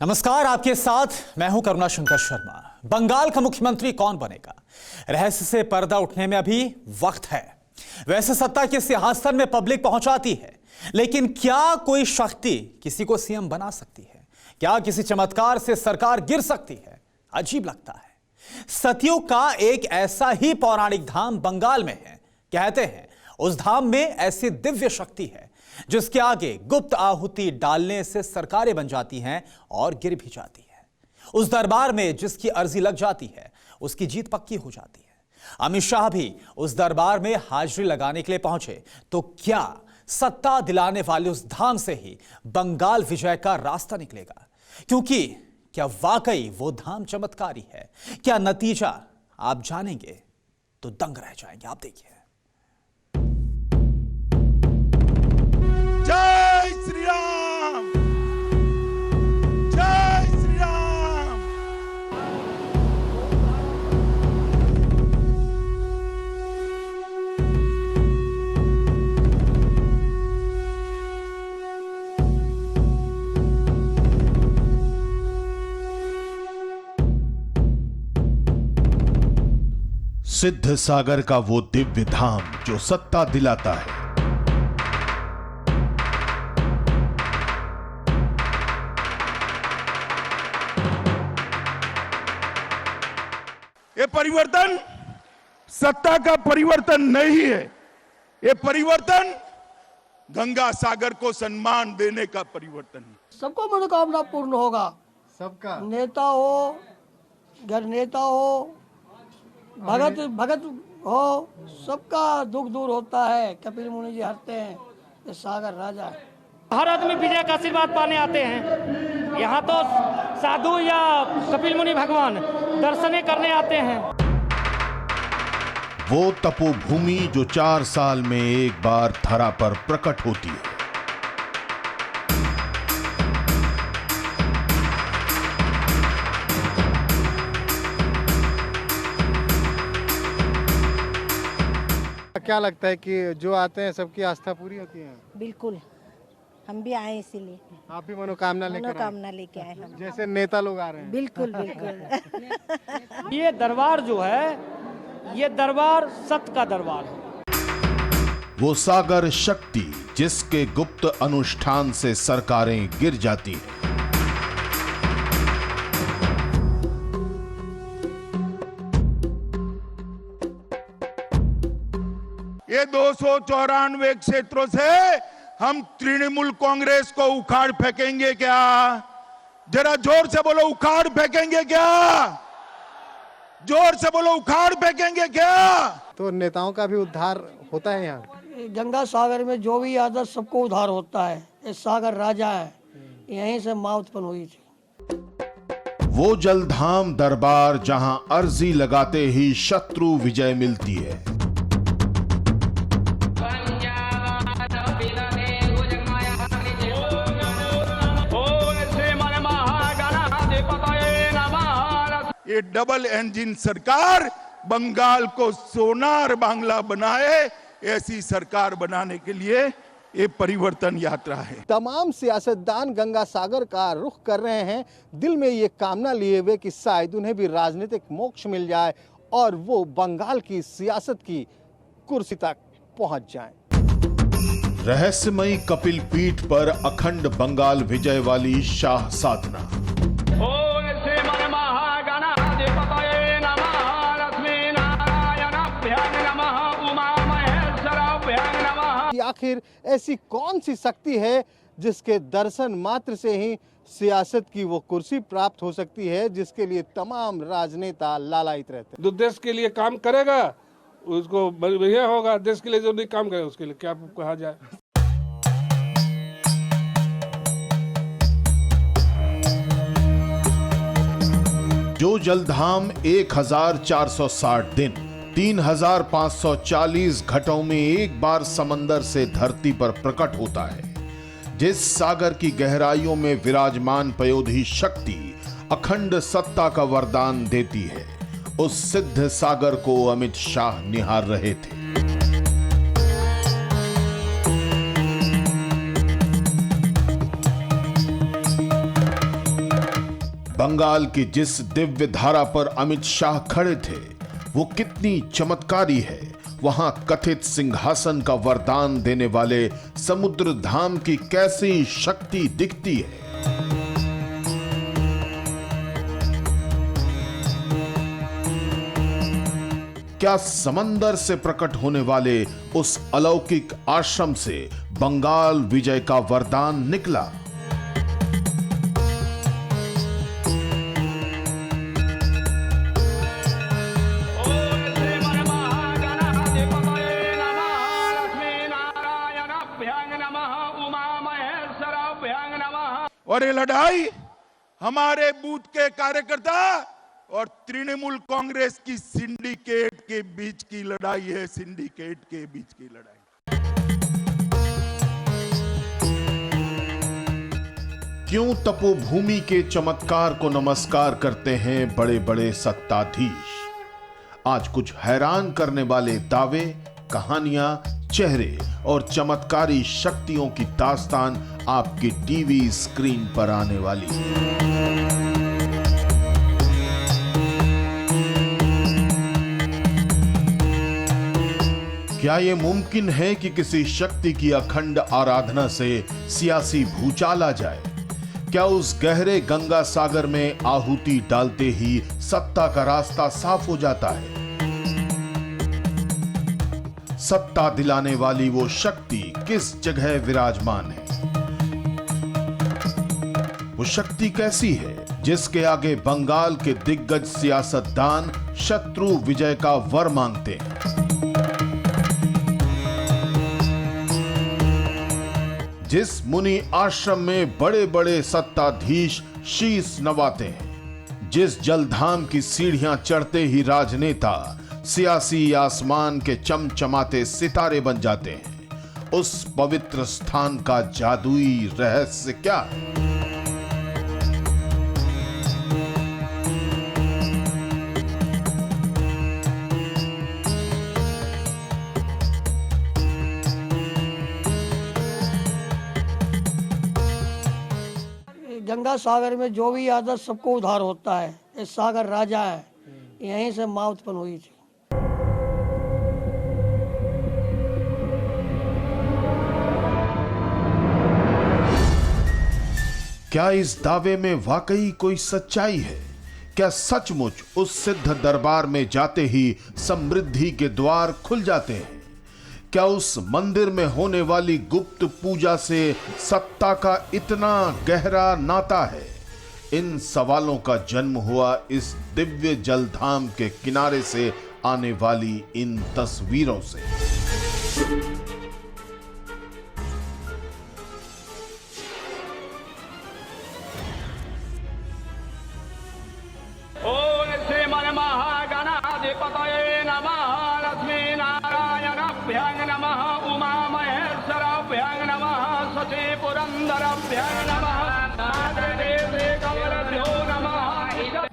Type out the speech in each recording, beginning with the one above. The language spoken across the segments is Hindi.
नमस्कार, आपके साथ मैं हूं करुणा शंकर शर्मा। बंगाल का मुख्यमंत्री कौन बनेगा, रहस्य से पर्दा उठने में अभी वक्त है। वैसे सत्ता के सिंहासन में पब्लिक पहुंचाती है, लेकिन क्या कोई शक्ति किसी को सीएम बना सकती है? क्या किसी चमत्कार से सरकार गिर सकती है? अजीब लगता है। सतयुग का एक ऐसा ही पौराणिक धाम बंगाल में है। कहते हैं उस धाम में ऐसी दिव्य शक्ति है जिसके आगे गुप्त आहुति डालने से सरकारें बन जाती हैं और गिर भी जाती है। उस दरबार में जिसकी अर्जी लग जाती है उसकी जीत पक्की हो जाती है। अमित शाह भी उस दरबार में हाजिरी लगाने के लिए पहुंचे, तो क्या सत्ता दिलाने वाले उस धाम से ही बंगाल विजय का रास्ता निकलेगा? क्योंकि क्या वाकई वो धाम चमत्कारी है? क्या नतीजा आप जानेंगे तो दंग रह जाएंगे। आप देखिए। जय श्री राम, जय श्री राम। सिद्ध सागर का वो दिव्य धाम जो सत्ता दिलाता है। ये परिवर्तन सत्ता का परिवर्तन नहीं है, ये परिवर्तन गंगा सागर को सम्मान देने का परिवर्तन है। सबको मनोकामना पूर्ण होगा। सबका नेता हो, घर नेता हो, भगत हो, सबका दुख दूर होता है। कपिल मुनि जी हरते हैं, ये सागर राजा है। हर आदमी विजय का आशीर्वाद पाने आते हैं। यहाँ तो साधु या कपिल मुनि भगवान दर्शनें करने आते हैं। वो तपोभूमि जो 4 साल में एक बार धरा पर प्रकट होती है। क्या लगता है कि जो आते हैं सबकी आस्था पूरी होती है? बिल्कुल, हम भी आए इसीलिए आप भी मनोकामना लेकर आए? मनोकामना लेके आए हम। जैसे नेता लोग आ रहे हैं। बिल्कुल बिल्कुल। ये दरबार जो है, ये दरबार सत्य का दरबार है। वो सागर शक्ति जिसके गुप्त अनुष्ठान से सरकारें गिर जाती हैं। ये 294 क्षेत्रों से हम तृणमूल कांग्रेस को उखाड़ फेंकेंगे क्या? जरा जोर से बोलो, उखाड़ फेंकेंगे क्या? जोर से बोलो, उखाड़ फेंकेंगे क्या? तो नेताओं का भी उद्धार होता है यहाँ? गंगा सागर में जो भी आता सबको उद्धार होता है। ये सागर राजा है, यहीं से माँ उत्पन्न हुई थी। वो जलधाम दरबार जहां अर्जी लगाते ही शत्रु विजय मिलती है। ये डबल इंजन सरकार बंगाल को सोनार बांग्ला बनाए, ऐसी सरकार बनाने के लिए ये परिवर्तन यात्रा है। तमाम सियासतदान गंगा सागर का रुख कर रहे हैं, दिल में ये कामना लिए हुए कि शायद उन्हें भी राजनीतिक मोक्ष मिल जाए और वो बंगाल की सियासत की कुर्सी तक पहुंच जाएं। रहस्यमयी कपिल पीठ पर अखंड बंगाल विजय वाली शाह साधना। आखिर ऐसी कौन सी शक्ति है जिसके दर्शन मात्र से ही सियासत की वो कुर्सी प्राप्त हो सकती है जिसके लिए तमाम राजनेता लालायित रहते हैं? जो देश के लिए काम करेगा उसको बढ़िया होगा, देश के लिए जो नहीं काम करेगा उसके लिए क्या कहा जाए। जो जलधाम 1460 दिन 3540 घटों में एक बार समंदर से धरती पर प्रकट होता है, जिस सागर की गहराइयों में विराजमान पयोधी शक्ति अखंड सत्ता का वरदान देती है, उस सिद्ध सागर को अमित शाह निहार रहे थे। बंगाल की जिस दिव्य धारा पर अमित शाह खड़े थे वो कितनी चमत्कारी है। वहां कथित सिंहासन का वरदान देने वाले समुद्र धाम की कैसी शक्ति दिखती है। क्या समंदर से प्रकट होने वाले उस अलौकिक आश्रम से बंगाल विजय का वरदान निकला? और ये लड़ाई हमारे बूथ के कार्यकर्ता और तृणमूल कांग्रेस की सिंडिकेट के बीच की लड़ाई है। सिंडिकेट के बीच की लड़ाई। क्यों तपोभूमि के चमत्कार को नमस्कार करते हैं बड़े बड़े सत्ताधीश? आज कुछ हैरान करने वाले दावे, कहानियां, चेहरे और चमत्कारी शक्तियों की दास्तान आपकी टीवी स्क्रीन पर आने वाली है। क्या यह मुमकिन है कि किसी शक्ति की अखंड आराधना से सियासी भूचाल आ जाए? क्या उस गहरे गंगा सागर में आहुति डालते ही सत्ता का रास्ता साफ हो जाता है? सत्ता दिलाने वाली वो शक्ति किस जगह विराजमान है? वो शक्ति कैसी है जिसके आगे बंगाल के दिग्गज सियासतदान शत्रु विजय का वर मांगते हैं? जिस मुनि आश्रम में बड़े बड़े सत्ताधीश शीश नवाते हैं, जिस जलधाम की सीढ़ियां चढ़ते ही राजनेता सियासी आसमान के चमचमाते सितारे बन जाते हैं, उस पवित्र स्थान का जादुई रहस्य क्या है? गंगा सागर में जो भी आता सबको उद्धार होता है। ये सागर राजा है, यहीं से माँ उत्पन्न हुई थी। क्या इस दावे में वाकई कोई सच्चाई है? क्या सचमुच उस सिद्ध दरबार में जाते ही समृद्धि के द्वार खुल जाते हैं? क्या उस मंदिर में होने वाली गुप्त पूजा से सत्ता का इतना गहरा नाता है? इन सवालों का जन्म हुआ इस दिव्य जलधाम के किनारे से आने वाली इन तस्वीरों से।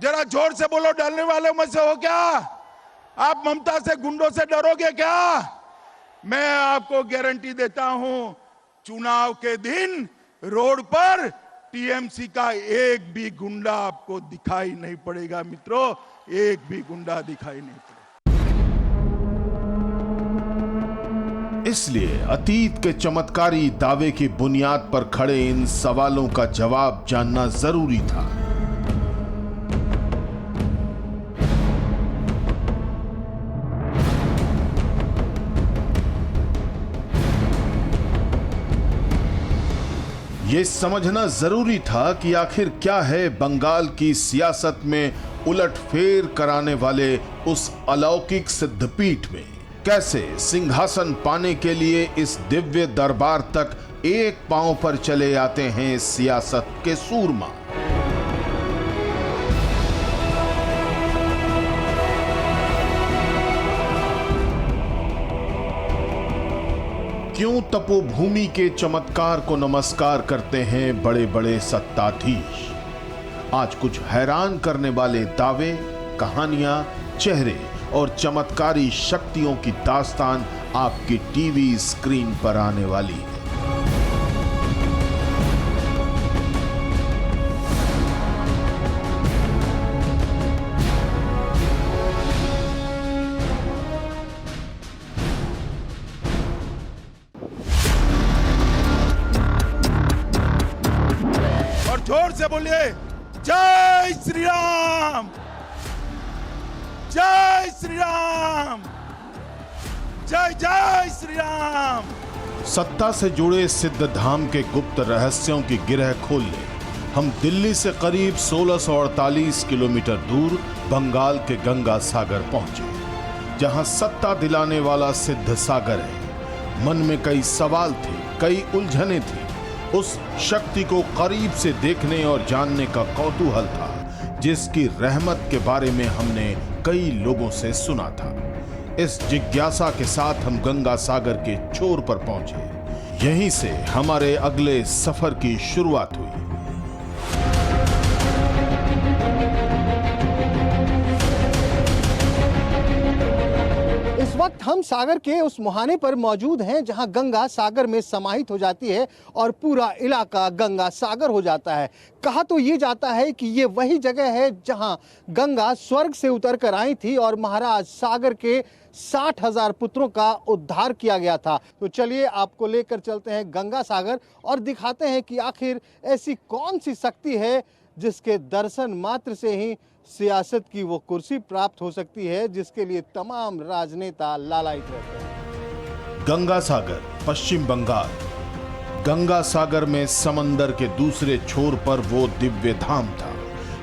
जरा जोर से बोलो, डरने वाले में से हो क्या? आप ममता से, गुंडों से डरोगे क्या? मैं आपको गारंटी देता हूं, चुनाव के दिन रोड पर टीएमसी का एक भी गुंडा आपको दिखाई नहीं पड़ेगा मित्रों, एक भी गुंडा दिखाई नहीं पड़ेगा। इसलिए अतीत के चमत्कारी दावे की बुनियाद पर खड़े इन सवालों का जवाब जानना जरूरी था। यह समझना जरूरी था कि आखिर क्या है बंगाल की सियासत में उलटफेर कराने वाले उस अलौकिक सिद्धपीठ में। कैसे सिंहासन पाने के लिए इस दिव्य दरबार तक एक पांव पर चले आते हैं सियासत के सूरमा। क्यों तपोभूमि के चमत्कार को नमस्कार करते हैं बड़े बड़े सत्ताधीश? आज कुछ हैरान करने वाले दावे, कहानियां, चेहरे और चमत्कारी शक्तियों की दास्तान आपकी टीवी स्क्रीन पर आने वाली है। जोर से बोलिए जय श्री राम, जय श्री राम, जय जय श्री राम। सत्ता से जुड़े सिद्ध धाम के गुप्त रहस्यों की गिरह खोलने हम दिल्ली से करीब 1648 किलोमीटर दूर बंगाल के गंगा सागर पहुंचे, जहां सत्ता दिलाने वाला सिद्ध सागर है। मन में कई सवाल थे, कई उलझने थी। उस शक्ति को करीब से देखने और जानने का कौतूहल था, जिसकी रहमत के बारे में हमने कई लोगों से सुना था। इस जिज्ञासा के साथ हम गंगा सागर के छोर पर पहुंचे। यहीं से हमारे अगले सफर की शुरुआत हुई। इस वक्त हम सागर के उस मुहाने पर मौजूद हैं जहां गंगा सागर में समाहित हो जाती है और पूरा इलाका गंगा सागर हो जाता है। कहा तो ये जाता है कि ये वही जगह है जहां गंगा स्वर्ग से उतर कर आई थी और महाराज सागर के 60,000 पुत्रों का उद्धार किया गया था। तो चलिए आपको लेकर चलते हैं गंगा सागर और दिखाते हैं कि आखिर ऐसी कौन सी शक्ति है जिसके दर्शन मात्र से ही सियासत की वो कुर्सी प्राप्त हो सकती है जिसके लिए तमाम राजनेता लालायित रहते हैं। गंगा सागर, पश्चिम बंगाल। गंगा सागर में समंदर के दूसरे छोर पर वो दिव्य धाम था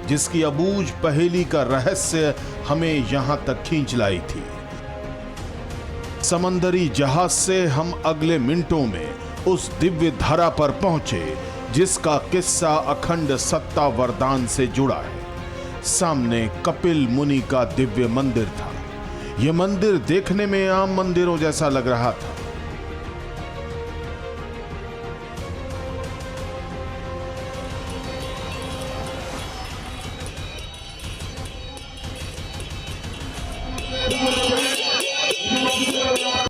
जिसकी अबूझ पहेली का रहस्य हमें यहां तक खींच लाई थी। समंदरी जहाज से हम अगले मिनटों में उस दिव्य धारा पर पहुंचे जिसका किस्सा अखंड सत्ता वरदान से जुड़ा है। सामने कपिल मुनि का दिव्य मंदिर था। यह मंदिर देखने में आम मंदिरों जैसा लग रहा था।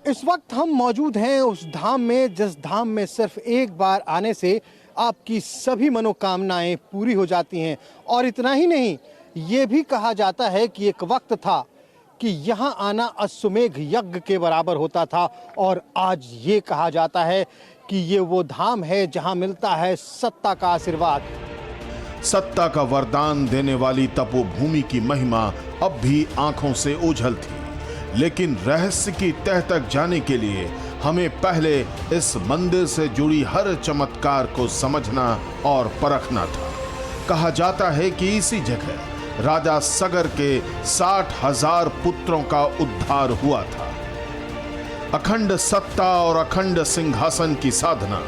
इस वक्त हम मौजूद हैं उस धाम में जिस धाम में सिर्फ एक बार आने से आपकी सभी मनोकामनाएं पूरी हो जाती हैं। और इतना ही नहीं, ये भी कहा जाता है कि एक वक्त था कि यहाँ आना अश्वमेघ यज्ञ के बराबर होता था और आज ये कहा जाता है कि ये वो धाम है जहाँ मिलता है सत्ता का आशीर्वाद। सत्ता का वरदान देने वाली तपोभूमि की महिमा अब भी आंखों से ओझल थी, लेकिन रहस्य की तह तक जाने के लिए हमें पहले इस मंदिर से जुड़ी हर चमत्कार को समझना और परखना था। कहा जाता है कि इसी जगह राजा सगर के 60,000 पुत्रों का उद्धार हुआ था। अखंड सत्ता और अखंड सिंहासन की साधना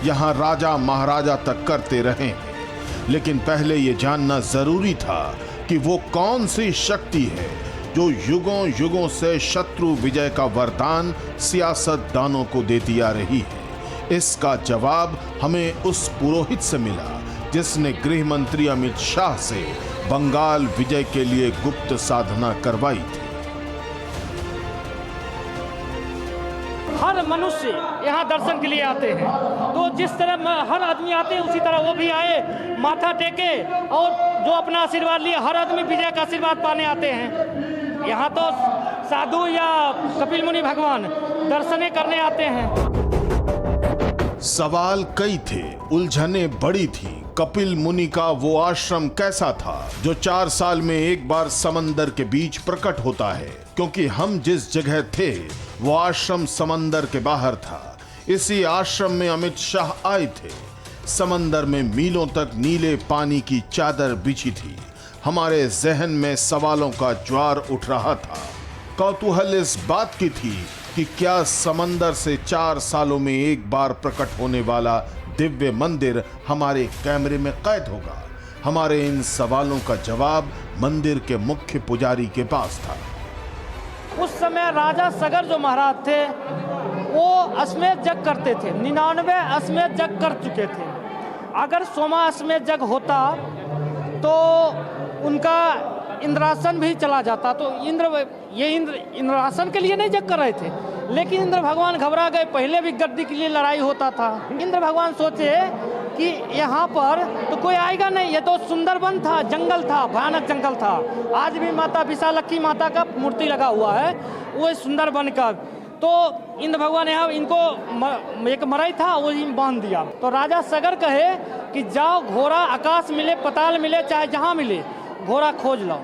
यहाँ राजा महाराजा तक करते रहे हैं, लेकिन पहले ये जानना जरूरी था कि वो कौन सी शक्ति है जो युगों युगों से शत्रु विजय का वरदान सियासतदानों को देती आ रही है। इसका जवाब हमें उस पुरोहित से मिला जिसने गृह मंत्री अमित शाह से बंगाल विजय के लिए गुप्त साधना करवाई थी। हर मनुष्य यहाँ दर्शन के लिए आते हैं, तो जिस तरह हर आदमी आते हैं उसी तरह वो भी आए, माथा टेके और जो अपना आशीर्वाद लिए। हर आदमी विजय का आशीर्वाद पाने आते हैं। यहाँ तो साधु या कपिल मुनि भगवान दर्शने करने आते हैं। सवाल कई थे, उलझने बड़ी थी। कपिल मुनि का वो आश्रम कैसा था जो 4 साल में एक बार समंदर के बीच प्रकट होता है? क्योंकि हम जिस जगह थे वो आश्रम समंदर के बाहर था। इसी आश्रम में अमित शाह आए थे। समंदर में मीलों तक नीले पानी की चादर बिछी थी। हमारे जहन में सवालों का ज्वार उठ रहा था। कौतूहल इस बात की थी कि क्या समंदर से 4 सालों में एक बार प्रकट होने वाला दिव्य मंदिर हमारे कैमरे में कैद होगा? हमारे इन सवालों का जवाब मंदिर के मुख्य पुजारी के पास था। उस समय राजा सगर जो महाराज थे वो अश्वमेध यज्ञ करते थे। 99 अश्वमेध यज्ञ कर चुके थे। अगर 100वां अश्वमेध यज्ञ होता तो उनका इंद्रासन भी चला जाता। तो इंद्रासन के लिए नहीं यज्ञ कर रहे थे, लेकिन इंद्र भगवान घबरा गए। पहले भी गद्दी के लिए लड़ाई होता था। इंद्र भगवान सोचे कि यहाँ पर तो कोई आएगा नहीं, ये तो सुंदर वन था, जंगल था, भयानक जंगल था। आज भी माता विशालक्षी माता का मूर्ति लगा हुआ है वो सुंदर वन का। तो इंद्र भगवान यहाँ इनको एक मरई था वो बांध दिया। तो राजा सगर कहे कि जाओ घोड़ा आकाश मिले पाताल मिले चाहे जहाँ मिले घोड़ा खोज लाओ।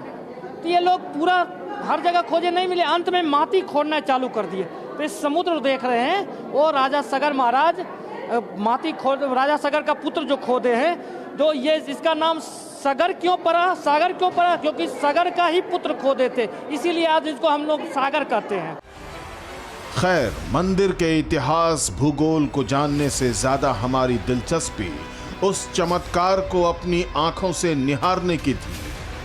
तो ये लोग पूरा हर जगह खोजे नहीं मिले, अंत में माटी खोदना चालू कर दिए। तो इस समुद्र देख रहे हैं वो राजा सगर महाराज माटी खोद, राजा सगर का पुत्र जो खोदे हैं, जो ये इसका नाम सगर क्यों पड़ा, सागर क्यों पड़ा, क्योंकि सगर का ही पुत्र खोदे थे, इसीलिए आज इसको हम लोग सागर कहते हैं। खैर, मंदिर के इतिहास भूगोल को जानने से ज्यादा हमारी दिलचस्पी उस चमत्कार को अपनी आंखों से निहारने की थी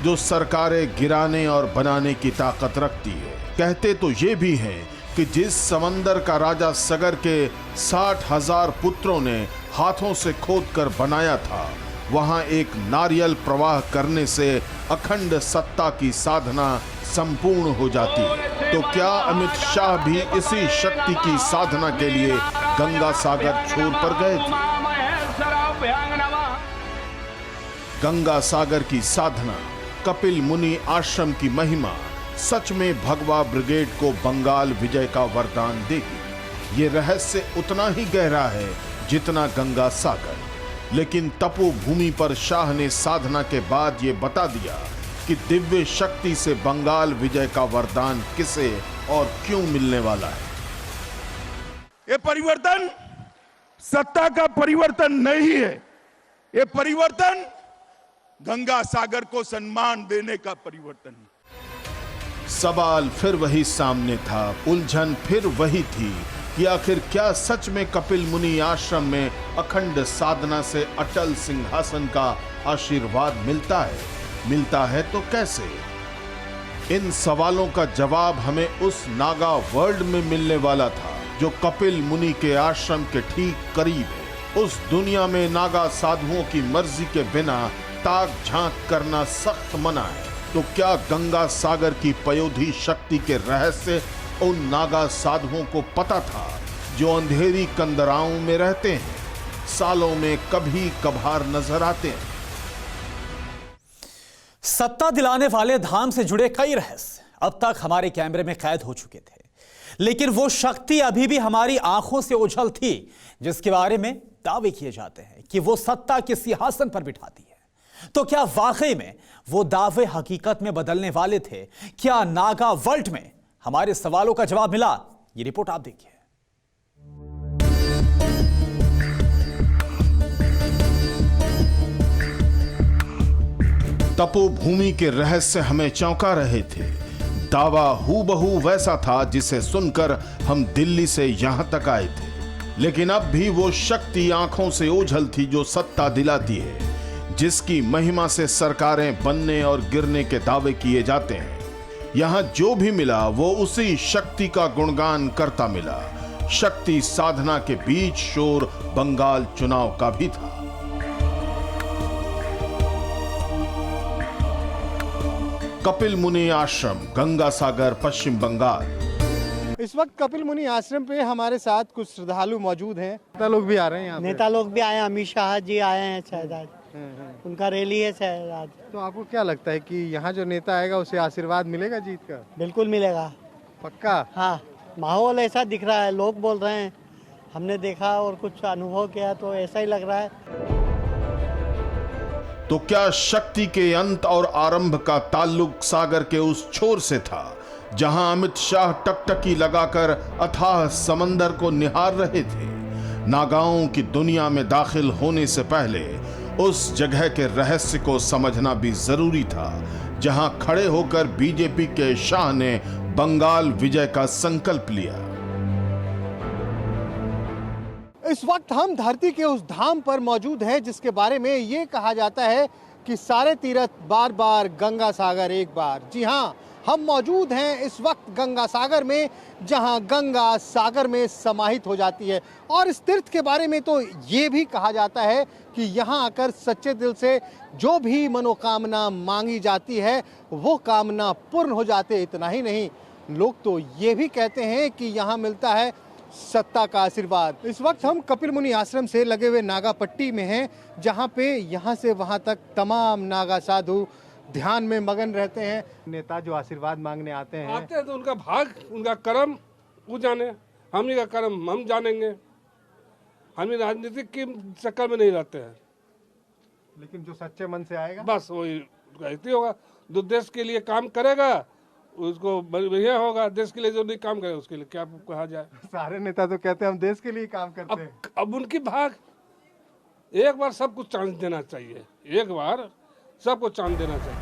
जो सरकारें गिराने और बनाने की ताकत रखती है। कहते तो ये भी हैं कि जिस समंदर का राजा सगर के 60,000 पुत्रों ने हाथों से खोदकर बनाया था, वहां एक नारियल प्रवाह करने से अखंड सत्ता की साधना संपूर्ण हो जाती है। तो क्या अमित शाह भी इसी शक्ति की साधना के लिए गंगा सागर छोर पर गए थे? गंगा सागर की साधना, कपिल मुनि आश्रम की महिमा सच में भगवा ब्रिगेड को बंगाल विजय का वरदान देगी। ये रहस्य उतना ही गहरा है जितना गंगा सागर। लेकिन तपोभूमि पर शाह ने साधना के बाद ये बता दिया कि दिव्य शक्ति से बंगाल विजय का वरदान किसे और क्यों मिलने वाला है। ये परिवर्तन सत्ता का परिवर्तन नहीं है, ये परिवर्तन गंगा सागर को सम्मान देने का परिवर्तन है। सवाल फिर वही सामने था, उलझन फिर वही थी कि आखिर क्या सच में कपिल मुनि आश्रम में अखंड साधना से अटल सिंहासन का आशीर्वाद मिलता है? मिलता है तो कैसे? इन सवालों का जवाब हमें उस नागा वर्ल्ड में मिलने वाला था जो कपिल मुनि के आश्रम के ठीक करीब है। उस दुनिया में नागा साधुओं की मर्जी के बिना ताक झांक करना सख्त मना है। तो क्या गंगा सागर की पयोधी शक्ति के रहस्य उन नागा साधुओं को पता था जो अंधेरी कंदराओं में रहते हैं, सालों में कभी कभार नजर आते हैं? सत्ता दिलाने वाले धाम से जुड़े कई रहस्य अब तक हमारे कैमरे में कैद हो चुके थे, लेकिन वो शक्ति अभी भी हमारी आंखों से ओझल थी जिसके बारे में दावे किए जाते हैं कि वो सत्ता के सिंहासन पर बिठाती है। तो क्या वाकई में वो दावे हकीकत में बदलने वाले थे? क्या नागा वर्ल्ड में हमारे सवालों का जवाब मिला? ये रिपोर्ट आप देखिए। तपोभूमि के रहस्य हमें चौंका रहे थे। दावा हूबहू वैसा था जिसे सुनकर हम दिल्ली से यहां तक आए थे, लेकिन अब भी वो शक्ति आंखों से ओझल थी जो सत्ता दिलाती है, जिसकी महिमा से सरकारें बनने और गिरने के दावे किए जाते हैं। यहां जो भी मिला वो उसी शक्ति का गुणगान करता मिला। शक्ति साधना के बीच शोर बंगाल चुनाव का भी था। कपिल मुनि आश्रम, गंगा सागर, पश्चिम बंगाल। इस वक्त कपिल मुनि आश्रम पे हमारे साथ कुछ श्रद्धालु मौजूद हैं। नेता लोग भी आ रहे हैं यहाँ पे। नेता लोग भी आए, अमित शाह जी आए हैं शायद आज, उनका रैली है शायद आज। तो आपको क्या लगता है कि यहाँ जो नेता आएगा उसे आशीर्वाद मिलेगा जीत का? बिल्कुल मिलेगा, पक्का। हाँ, माहौल ऐसा दिख रहा है, लोग बोल रहे हैं, हमने देखा और कुछ अनुभव किया तो ऐसा ही लग रहा है। तो क्या शक्ति के अंत और आरंभ का ताल्लुक सागर के उस छोर से था जहां अमित शाह टकटकी लगाकर अथाह समंदर को निहार रहे थे? नागाओं की दुनिया में दाखिल होने से पहले उस जगह के रहस्य को समझना भी जरूरी था जहां खड़े होकर बीजेपी के शाह ने बंगाल विजय का संकल्प लिया। इस वक्त हम धरती के उस धाम पर मौजूद हैं जिसके बारे में ये कहा जाता है कि सारे तीर्थ बार बार, गंगा सागर एक बार। जी हाँ, हम मौजूद हैं इस वक्त गंगा सागर में, जहां गंगा सागर में समाहित हो जाती है। और इस तीर्थ के बारे में तो ये भी कहा जाता है कि यहां आकर सच्चे दिल से जो भी मनोकामना मांगी जाती है वो कामना पूर्ण हो जाते। इतना ही नहीं, लोग तो ये भी कहते हैं कि यहाँ मिलता है सत्ता का आशीर्वाद। इस वक्त हम कपिल मुनि आश्रम से लगे हुए नागा पट्टी में हैं, जहाँ पे यहाँ से वहाँ तक तमाम नागा साधु ध्यान में मगन रहते हैं। नेता जो आशीर्वाद मांगने आते हैं तो उनका भाग, उनका कर्म वो जाने। हम ही का कर्म हम जानेंगे। हम ही राजनीतिक की चक्कर में नहीं रहते हैं। लेकिन जो सच्चे मन से आएगा बस वही कहती होगा। जो देश के लिए काम करेगा उसको बढ़िया होगा, देश के लिए जो नहीं काम करेगा उसके लिए क्या कहा जाए। सारे नेता तो कहते हैं हम देश के लिए काम करते हैं। अब उनकी भाग, एक बार सबको चांस देना चाहिए, एक बार सबको चांस देना चाहिए।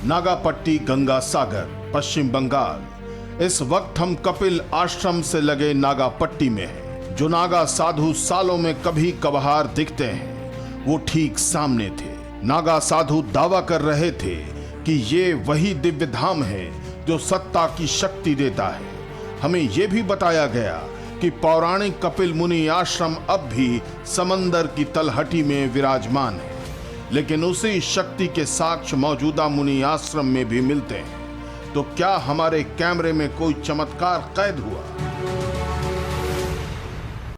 नागापट्टी गंगा सागर, पश्चिम बंगाल। इस वक्त हम कपिल आश्रम से लगे नागापट्टी में हैं। जो नागा साधु सालों में कभी कभार दिखते हैं वो ठीक सामने थे। नागा साधु दावा कर रहे थे कि ये वही दिव्य धाम है जो सत्ता की शक्ति देता है। हमें यह भी बताया गया कि पौराणिक कपिल मुनि आश्रम अब भी समंदर की तलहटी में विराजमान है, लेकिन उसी शक्ति के साक्ष्य मौजूदा मुनि आश्रम में भी मिलते हैं। तो क्या हमारे कैमरे में कोई चमत्कार कैद हुआ?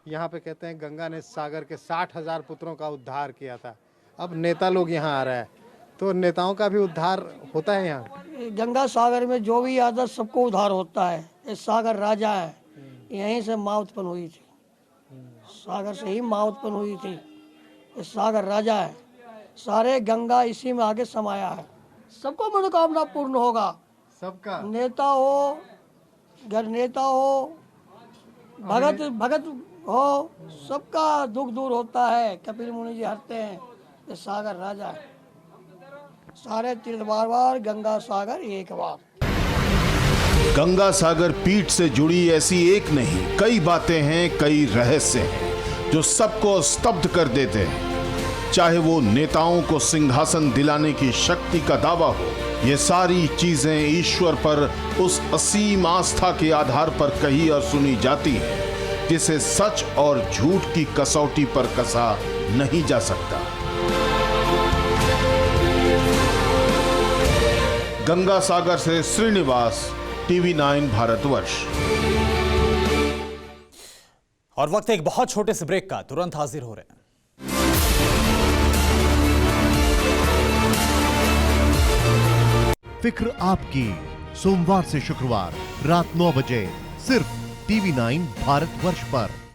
यहाँ पे कहते हैं गंगा ने सागर के 60,000 पुत्रों का उद्धार किया था। अब नेता लोग यहाँ आ रहे हैं तो नेताओं का भी उद्धार होता है यहाँ। गंगा सागर में जो भी आता सबको उद्धार होता है। ये सागर राजा है, यहीं से माँ उत्पन्न हुई थी, सागर से ही माँ उत्पन्न हुई थी। ये सागर राजा है, सारे गंगा इसी में आगे समाया है। सबको मनोकामना पूर्ण होगा। सबका नेता हो, घर नेता हो, भगत हो, सबका दुख दूर होता है। कपिल मुनि जी हरते हैं। ये सागर राजा है। सारे तीर्थ बार बार, गंगा सागर एक बार। गंगा सागर पीठ से जुड़ी ऐसी एक नहीं कई बातें हैं, कई रहस्य हैं जो सबको स्तब्ध कर देते हैं। चाहे वो नेताओं को सिंहासन दिलाने की शक्ति का दावा हो, ये सारी चीजें ईश्वर पर उस असीम आस्था के आधार पर कही और सुनी जाती हैं जिसे सच और झूठ की कसौटी पर कसा नहीं जा सकता। गंगा सागर से श्रीनिवास, TV9 भारतवर्ष। और वक्त एक बहुत छोटे से ब्रेक का, तुरंत हाजिर हो रहे हैं। फिक्र आपकी, सोमवार से शुक्रवार रात 9 बजे सिर्फ TV9 भारतवर्ष पर।